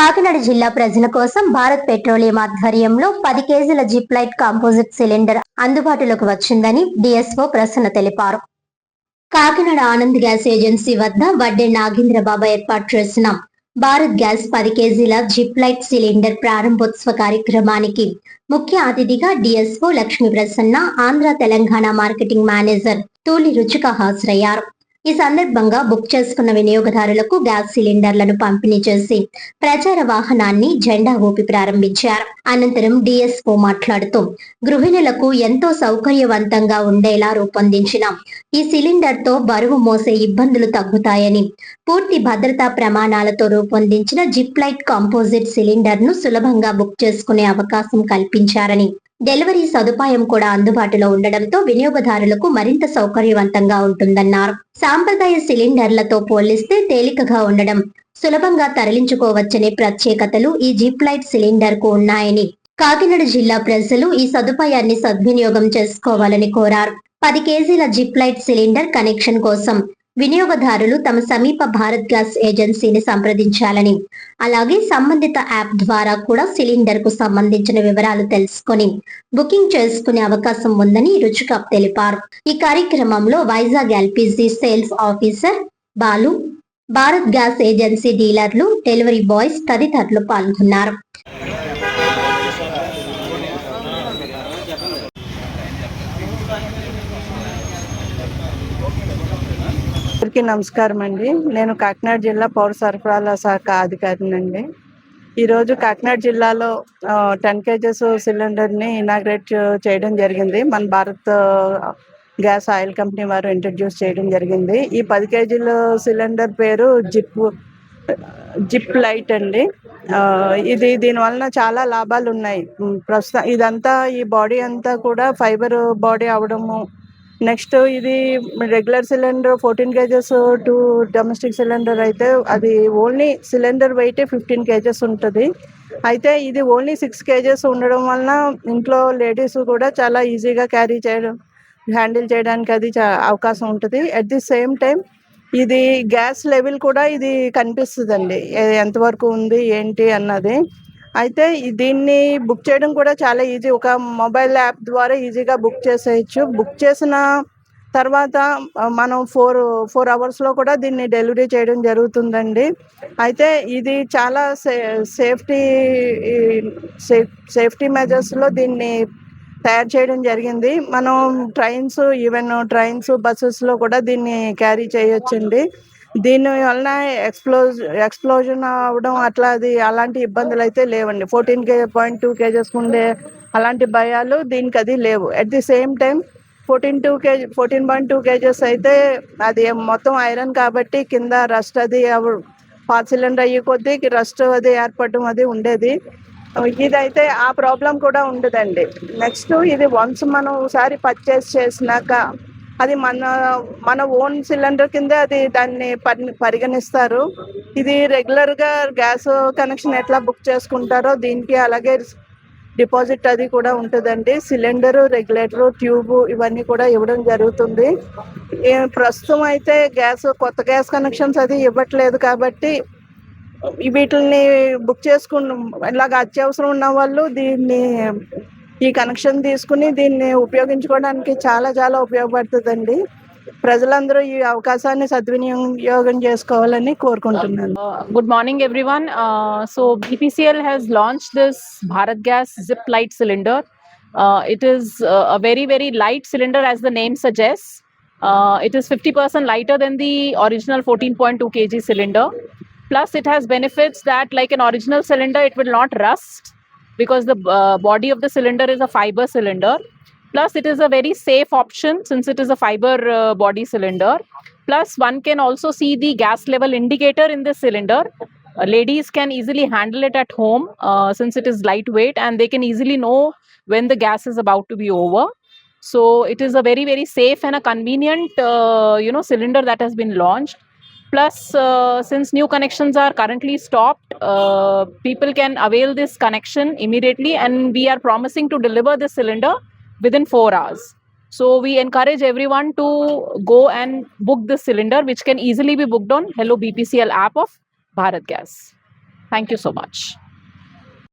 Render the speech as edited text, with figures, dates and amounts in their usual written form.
కాకినాడ జిల్లా ప్రజల కోసం భారత్ పెట్రోలియం ఆధ్వర్యంలో 10 కేజీల జిప్ లైట్ కాంపోజిట్ సిలిండర్ అందుబాటులోకి వచ్చిందని డిఎస్ఓ ప్రసన్న తెలిపారు. కాకినాడ ఆనంద్ గ్యాస్ ఏజెన్సీ వద్ద వడ్డే నాగేంద్రబాబు ఏర్పాటు చేసిన భారత్ గ్యాస్ 10 కేజీల జిప్ లైట్ సిలిండర్ ప్రారంభోత్సవ కార్యక్రమానికి ముఖ్య అతిథిగా DSO Lakshmi Prasanna, Andhra Telangana marketing manager Tuli Ruchika హాజరయ్యారు. ఈ సందర్భంగా బుక్ చేసుకున్న వినియోగదారులకు గ్యాస్ సిలిండర్లను పంపిణీ చేసి ప్రచార వాహనాన్ని జెండా ఊపి ప్రారంభించారు. అనంతరం డిఎస్ఓ మాట్లాడుతూ గృహిణులకు ఎంతో సౌకర్యవంతంగా ఉండేలా రూపొందించిన ఈ సిలిండర్ తో బరువు మోసే ఇబ్బందులు తగ్గుతాయని, పూర్తి భద్రతా ప్రమాణాలతో రూపొందించిన జిప్ లైట్ కాంపోజిట్ సిలిండర్ ను సులభంగా బుక్ చేసుకునే అవకాశం కల్పించారని, డెలివరీ సదుపాయం కూడా అందుబాటులో ఉండడంతో వినియోగదారులకు మరింత సౌకర్యవంతంగా ఉంటుందన్నారు. సాంప్రదాయ సిలిండర్లతో పోలిస్తే తేలికగా ఉండడం, సులభంగా తరలించుకోవచ్చనే ప్రత్యేకతలు ఈ జిప్ లైట్ సిలిండర్ కు ఉన్నాయని, కాకినాడ జిల్లా ప్రజలు ఈ సదుపాయాన్ని సద్వినియోగం చేసుకోవాలని కోరారు. 10 కేజీల జిప్ లైట్ సిలిండర్ కనెక్షన్ కోసం వినియోగదారులు తమ సమీప భారత్ గ్యాస్ ఏజెన్సీని సంప్రదించాలని, అలాగే సంబంధిత యాప్ ద్వారా కూడా సిలిండర్ కు సంబంధించిన వివరాలు తెలుసుకొని బుకింగ్ చేసుకునే అవకాశం ఉందని రుచిక తెలిపారు. ఈ కార్యక్రమంలో Vizag LPG sales officer Balu, Bharat gas agency డీలర్లు, డెలివరీ బాయ్స్ తదితరులు పాల్గొన్నారు. అందరికీ నమస్కారం అండి. నేను కాకినాడ జిల్లా పౌర సరఫరాల శాఖ అధికారినండి. ఈరోజు కాకినాడ జిల్లాలో 10 కేజెస్ సిలిండర్ని ఇనాగ్రేట్ చేయడం జరిగింది. మన భారత్ గ్యాస్ ఆయిల్ కంపెనీ వారు ఇంట్రడ్యూస్ చేయడం జరిగింది. ఈ 10 కేజీల సిలిండర్ పేరు జిప్ లైట్ అండి. దీనివలన చాలా లాభాలు ఉన్నాయి. ప్రస్తుతం ఇదంతా ఈ బాడీ అంతా కూడా ఫైబర్ బాడీ అవడము, నెక్స్ట్ ఇది regular cylinder 14 kgs to domestic cylinder అయితే అది ఓన్లీ సిలిండర్ వెయిట్ 15 కేజెస్ ఉంటుంది. అయితే ఇది ఓన్లీ 6 కేజెస్ ఉండడం వలన ఇంట్లో లేడీస్ కూడా చాలా ఈజీగా క్యారీ చేయడం, హ్యాండిల్ చేయడానికి అది అవకాశం ఉంటుంది. అట్ ది సేమ్ టైం ఇది గ్యాస్ లెవెల్ కూడా ఇది కనిపిస్తుందండి, ఎంతవరకు ఉంది ఏంటి అన్నది. అయితే దీన్ని బుక్ చేయడం కూడా చాలా ఈజీ. ఒక మొబైల్ యాప్ ద్వారా ఈజీగా బుక్ చేసేయచ్చు. బుక్ చేసిన తర్వాత మనం 4 అవర్స్లో కూడా దీన్ని డెలివరీ చేయడం జరుగుతుందండి. అయితే ఇది చాలా సేఫ్టీ మెజర్స్లో దీన్ని తయారు చేయడం జరిగింది. మనం ట్రైన్స్ బస్సెస్లో కూడా దీన్ని క్యారీ చేయొచ్చండి. దీని వలన ఎక్స్ప్లోజన్ అవడం అలాంటి ఇబ్బందులు అయితే లేవండి. 14.2 కేజెస్ ఉండే అలాంటి భయాలు దీనికి అది లేవు. At the same time 14.2 kgs అయితే అది మొత్తం ఐరన్ కాబట్టి కింద రస్ట్ అది పాత సిలిండర్ అయ్యే కొద్దీ రస్ట్ అది ఏర్పడడం అది ఉండేది. ఇదైతే ఆ ప్రాబ్లం కూడా ఉండదండి. నెక్స్ట్ ఇది వన్స్ మనం ఒకసారి పర్చేస్ చేసినాక అది మన ఓన్ సిలిండర్ కింద దాన్ని పరిగణిస్తారు. ఇది రెగ్యులర్గా గ్యాస్ కనెక్షన్ ఎట్లా బుక్ చేసుకుంటారో దీనికి అలాగే డిపాజిట్ అది కూడా ఉంటుందండి. సిలిండరు, రెగ్యులేటరు, ట్యూబు ఇవన్నీ కూడా ఇవ్వడం జరుగుతుంది. ప్రస్తుతం అయితే కొత్త గ్యాస్ కనెక్షన్స్ అది ఇవ్వట్లేదు కాబట్టి వీటిని బుక్ ఇలాగ అత్యవసరం ఉన్న వాళ్ళు ఈ కనెక్షన్ తీసుకుని దీన్ని ఉపయోగించుకోవడానికి చాలా ఉపయోగపడుతుందండి. ప్రజలందరూ ఈ అవకాశాన్ని సద్వినియోగం చేసుకోవాలని కోరుకుంటున్నాను. Good morning everyone. So BPCL has launched this Bharat Gas Zip Light cylinder. It is a very light cylinder as the name suggests. It is 50% lighter than the original 14.2 kg cylinder. Plus it has benefits that like an original cylinder it will not rust, because the body of the cylinder is a fiber cylinder. Plus it is a very safe option since it is a fiber body cylinder. Plus one can also see the gas level indicator in this cylinder. Ladies can easily handle it at home since it is lightweight, and they can easily know when the gas is about to be over. So it is a very safe and a convenient cylinder that has been launched. Plus, since new connections are currently stopped, people can avail this connection immediately, and we are promising to deliver this cylinder within 4 hours. So we encourage everyone to go and book this cylinder, which can easily be booked on Hello BPCL app of Bharat Gas. Thank you so much.